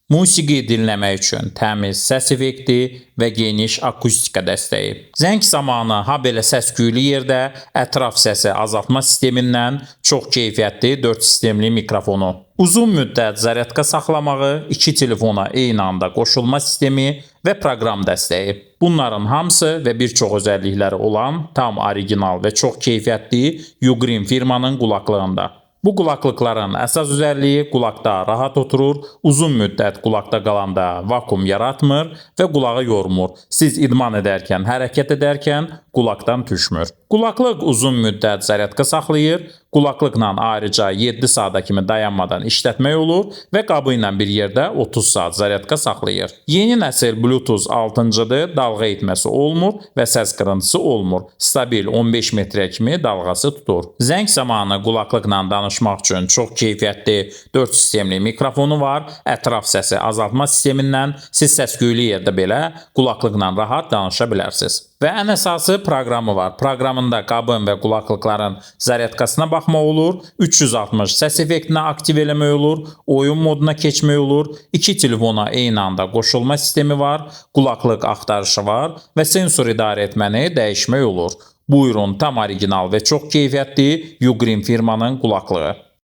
Musiqi dinləmək üçün təmiz səs effekti və geniş akustika dəstəyi. Zəng zamanı habelə səs-küylü yerdə ətraf səsi azaltma sistemindən çox keyfiyyətli 4 sistemli mikrofonu. Uzun müddət zaryadka saxlamağı, 2 telefona eyni anda qoşulma sistemi və proqram dəstəyi. Bunların hamısı və bir çox özəllikləri olan tam orijinal və çox keyfiyyətli Ugreen firmanın qulaqlığında. Bu qulaqlıqların əsas özəlliyi qulaqda rahat oturur, uzun müddət qulaqda qalanda vakuum yaratmır və qulağı yormur. Siz idman edərkən, hərəkət edərkən qulaqdan düşmür. Qulaqlıq uzun müddət zaryadka saxlayır, qulaqlıqla ayrıca 7 saata kimi dayanmadan işlətmək olur və qabı ilə bir yerdə 30 saat zaryadka saxlayır. Yeni nəsil Bluetooth 6-cıdır, dalğa etməsi olmur və səs qırıntısı olmur. Stabil 15 metrə kimi dalğası tutur. Zəng zamanı qulaqlıqla danışmaq üçün çox keyfiyyətli 4 sistemli mikrofonu var. Ətraf səsi azaltma sistemindən siz səs-küylü yerdə belə qulaqlıqla rahat danışa bilərsiniz. Və ən əsası proqramı var. Proqramında qabın və qulaqlıqların zaryadkasına baxmaq olur, 360 səs effektinə aktiv eləmək olur, oyun moduna keçmək olur, 2 telefona eyni anda qoşulma sistemi var, qulaqlıq axtarışı var və sensor idarə etməni dəyişmək olur. Buyurun, tam orijinal və çox keyfiyyətli Ugreen firmanın qulaqlığı.